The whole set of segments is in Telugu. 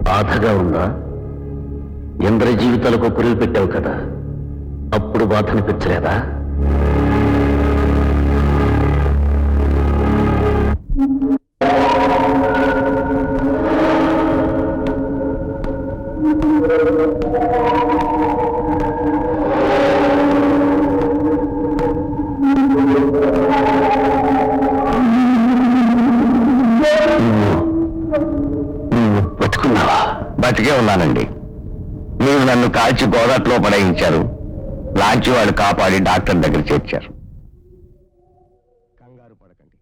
బాధగా ఉందా? ఎందరి జీవితాలకు కురివి పెట్టావు కదా, అప్పుడు బాధ అనిపించలేదా? బతికే ఉన్నానండి. మీరు నన్ను కాల్చి గోదాట్లో పడేయించారు. లాంచి వాడు కాపాడి డాక్టర్ దగ్గర చేర్చారు. కంగారు పడకండి,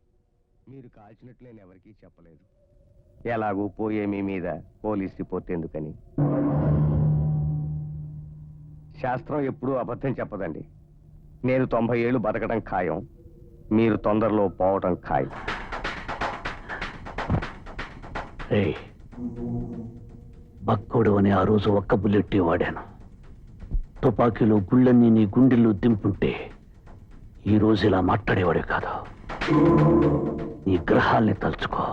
మీరు కాల్చినట్లు నేను ఎవరికీ చెప్పలేదు. ఎలాగూ పోయే మీ మీద పోలీస్ రిపోర్ట్ ఎందుకని. శాస్త్రం ఎప్పుడూ అబద్ధం చెప్పదండి. నేను 90 ఏళ్ళు బతకడం ఖాయం, మీరు తొందరలో పోవటం ఖాయం. బక్కోడు అని ఆ రోజు ఒక్క బుల్లెట్టే వాడాను. తుపాకీలో గుళ్ళన్నీ నీ గుండెల్లో దింపుంటే ఈ రోజు ఇలా మాట్లాడేవాడే కాదు. నీ గ్రహాల్ని తలుచుకో.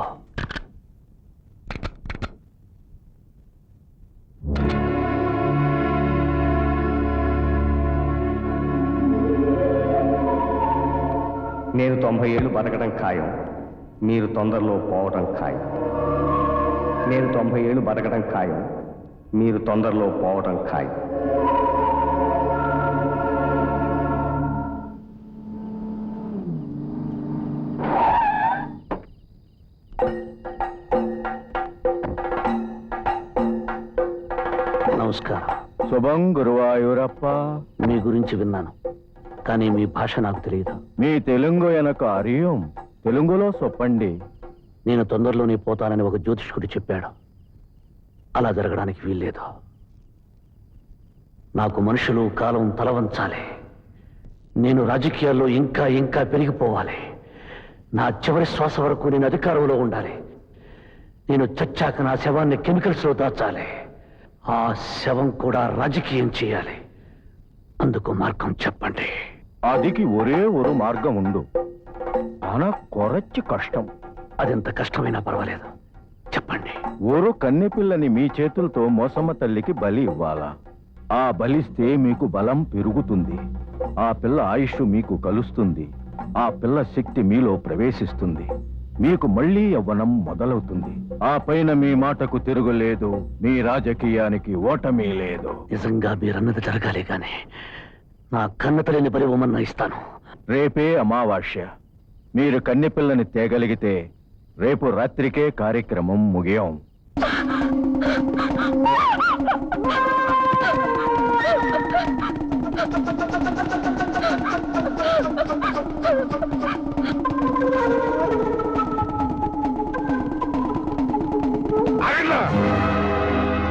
నేను 90 ఏళ్ళు బతకడం ఖాయం, మీరు తొందరలో పోవటం ఖాయం. నేను 90 ఏళ్ళు బతకడం ఖాయం, మీరు తొందరలో పోవటం ఖాయం. నమస్కారం. శుభం గురువాయూరప్ప. మీ గురించి విన్నాను, కానీ మీ భాష నాకు తెలియదు. మీ తెలుగు ఎనక అరియం, తెలుగులో చెప్పండి. నేను తొందరలోనే పోతానని ఒక జ్యోతిష్కుడు చెప్పాడు. అలా జరగడానికి వీల్లేదు. నాకు మనుషులు కాలం తలవంచాలి. నేను రాజకీయాల్లో ఇంకా ఇంకా పెరిగిపోవాలి. నా చివరి శ్వాస వరకు నేను అధికారంలో ఉండాలి. నేను చచ్చాక నా శవాన్ని కెమికల్స్లో దాచాలి. ఆ శవం కూడా రాజకీయం చేయాలి. అందుకు మార్గం చెప్పండి. అదికి ఒరే ఒక మార్గం ఉండు, ఆనా కొరచి కష్టం. అదెంత కష్టమైనా పర్వాలేదు, చెప్పండి. ఊరు కన్నెపిల్లని మీ చేతులతో మోసమ్మ తల్లికి బలి ఇవ్వాలా? ఆ బలిస్తే మీకు బలం పెరుగుతుంది. ఆ పిల్ల ఆయుష్ మీకు కలుస్తుంది. ఆ పిల్ల శక్తి మీలో ప్రవేశిస్తుంది. మీకు మళ్లీ యవ్వనం మొదలవుతుంది. ఆ పైన మీ మాటకు తిరుగులేదు, మీ రాజకీయానికి ఓటమి లేదు. నిజంగా మీరన్నది జరగాలి, గాని నా కన్నతల్లిని బలి ఇవ్వమన్నా ఇస్తాను. రేపే అమావాస్య. మీరు కన్నెపిల్లని తేగలిగితే రేపు రాత్రికే కార్యక్రమం ముగియం.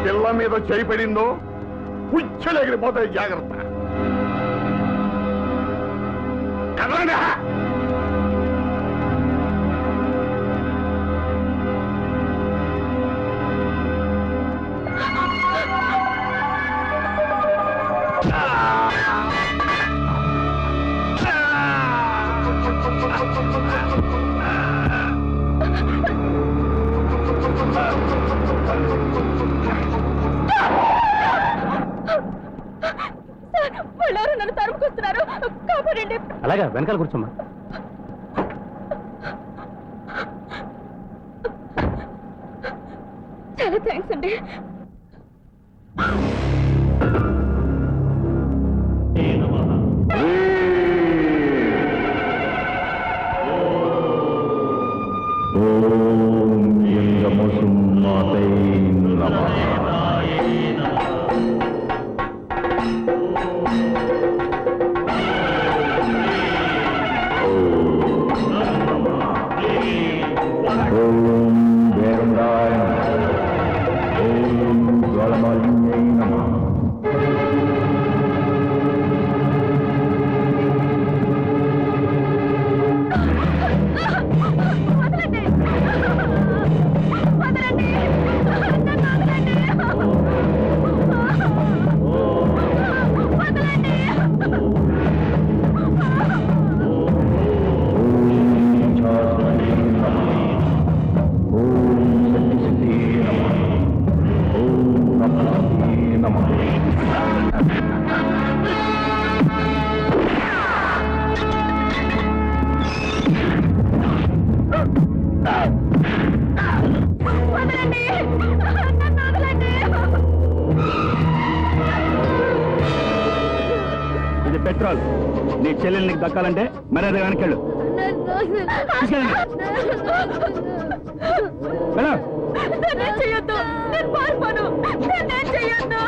పిల్ల మీద చేయి పడిందో పుచ్చలెగిరిపోతాయి, జాగ్రత్త. కదలండి. వాళ్ళెవరో నన్ను తరుముకొస్తున్నారు, కాపాడండి. అలాగా, వెనకాల కూర్చోమ్మా. చాలా థ్యాంక్స్ అండి. ఓం వేరుండాయ ఓం జ్వాలమాలిన్యై నమః. వదలండి. నన్ను వదలండి. ఇది పెట్రోల్. నీ చెల్లెలు నీకు దక్కాలంటే మర్యాద వెనకెళ్ళు. నన్నేం చెయ్యొద్దు. నేను పారిపోను. నన్నేం చెయ్యొద్దు.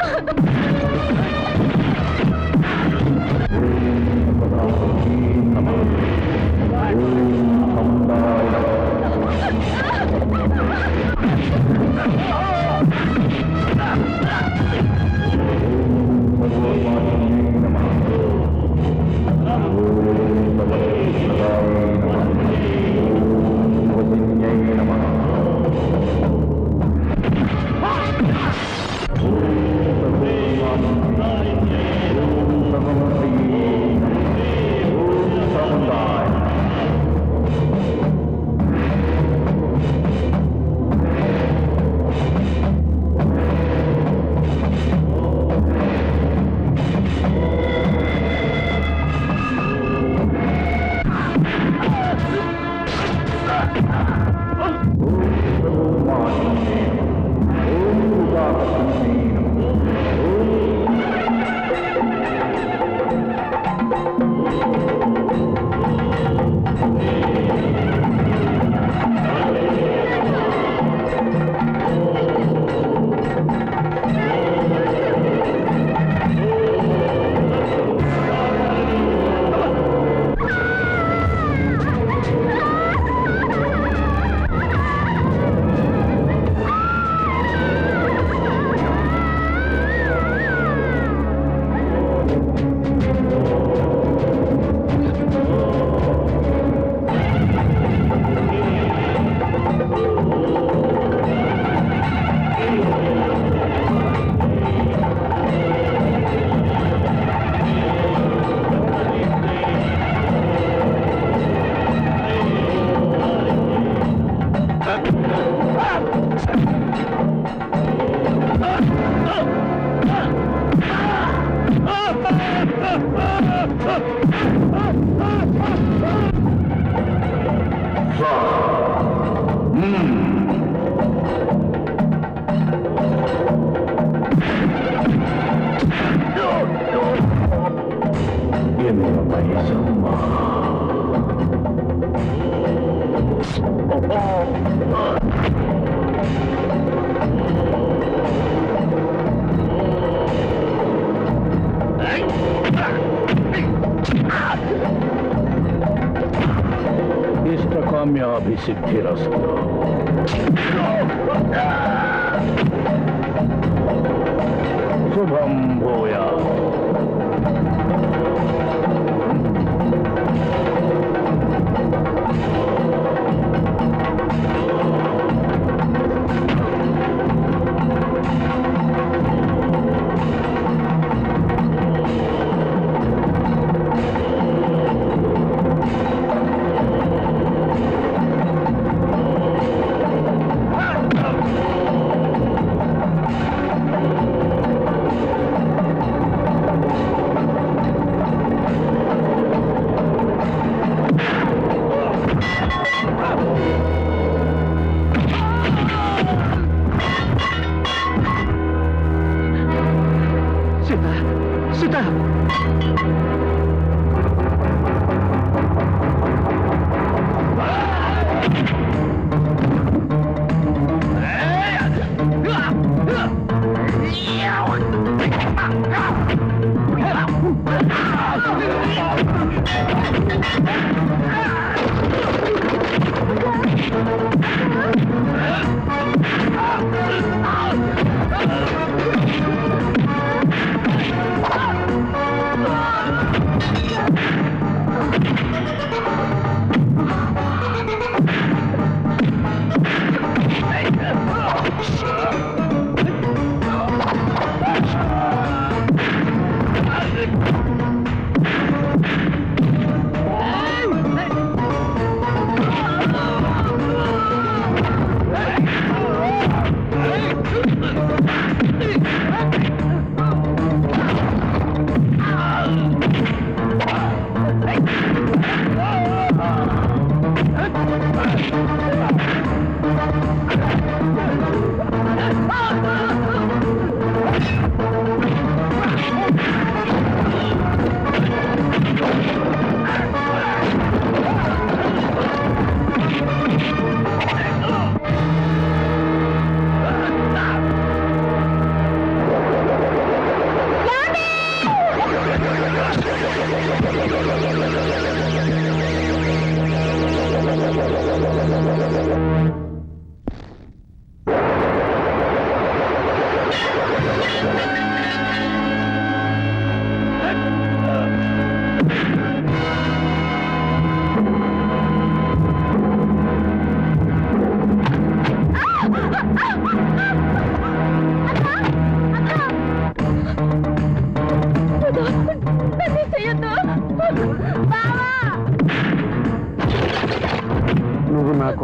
ఇష్టకామ్యాభిసిద్ధిరస్తు. శుభం భూయా.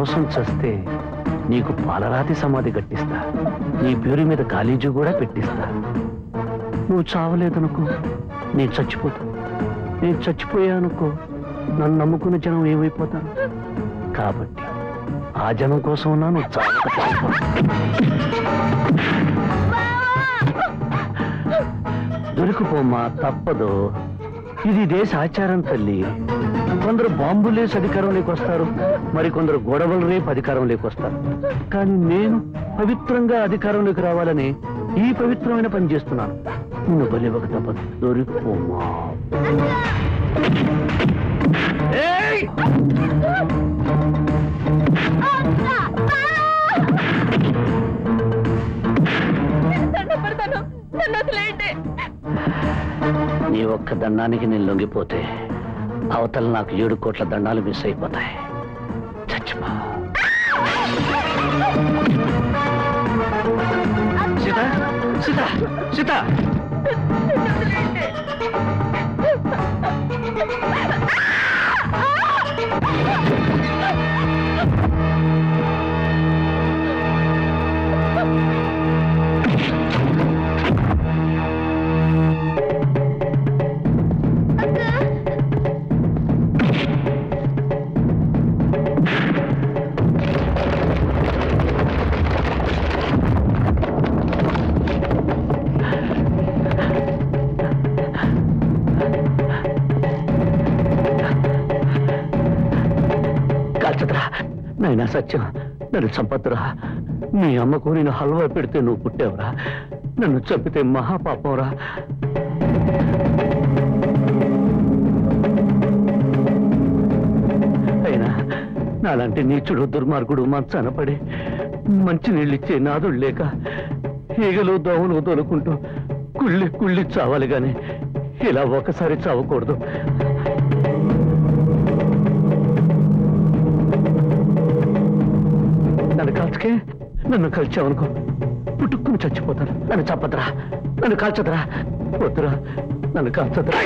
కోసం చస్తే నీకు పాలరాతి సమాధి కట్టిస్తా, నీ పేరు మీద కాలేజీ కూడా పెట్టిస్తా. నువ్వు చావలేదనుకో, నేను చచ్చిపోతా. నేను చచ్చిపోయానుకో, నన్ను నమ్ముకున్న జనం ఏమైపోతారు? కాబట్టి ఆ జనం కోసం నువ్వు చావక తప్పదు. దొరికిపోమ్మా, తప్పదు. ఇది దేశ ఆచారం తల్లి. కొందరు బాంబులేసి అధికారంలోకి వస్తారు, మరి కొందరు గొడవలు రేపు అధికారంలోకి వస్తారు. కానీ నేను పవిత్రంగా అధికారంలోకి రావాలని ఈ పవిత్రమైన పని చేస్తున్నాను. నిన్ను బలివ్వక తప్పదు. దొరికిపోమ్మా. ఏయ్! దండపడతాను, నన్ను వదిలేయండి. నీ ఒక్క దండానికి నేను లొంగిపోతే అవతల నాకు 7 కోట్ల దండాలు మిస్ అయిపోతాయి. చచ్చిపో. సీత, సీత, సీత! కాల్చదురా నాయనా, సత్యం, నన్ను చంపద్దురా. నీ అమ్మకు నేను హల్వా పెడితే నువ్వు పుట్టావురా. నన్ను చంపితే మహాపాపంరా. అయినా నాలాంటి నీచుడు దుర్మార్గుడు మంచాన పడి మంచి నీళ్ళిచ్చే నాదుడు లేక ఈగలు దోమలు తోలుకుంటూ కుళ్ళి కుళ్ళి చావాలి గాని ఇలా ఒకసారి చావకూడదు. నన్ను కాల్చకే, నన్ను కలిచావనుకో పుట్టుక్కుని చచ్చిపోతాను. నన్ను చంపదురా, నన్ను కాల్చదురా. వద్దురా, నన్ను కాల్చదురా.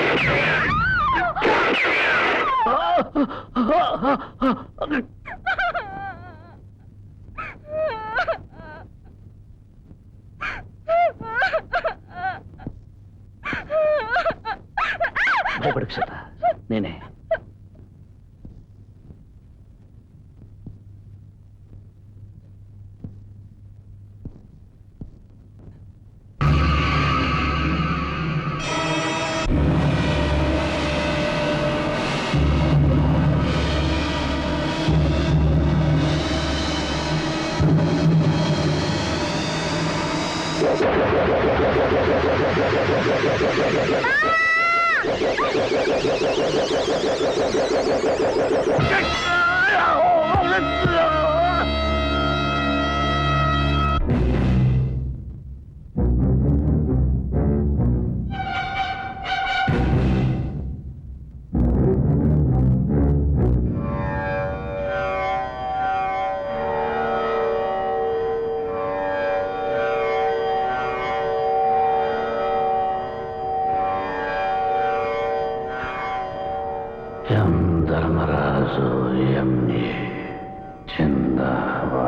భయపడకు సీత, నేనే. ధర్మరాజు ఎంఏ జిందాబాద్.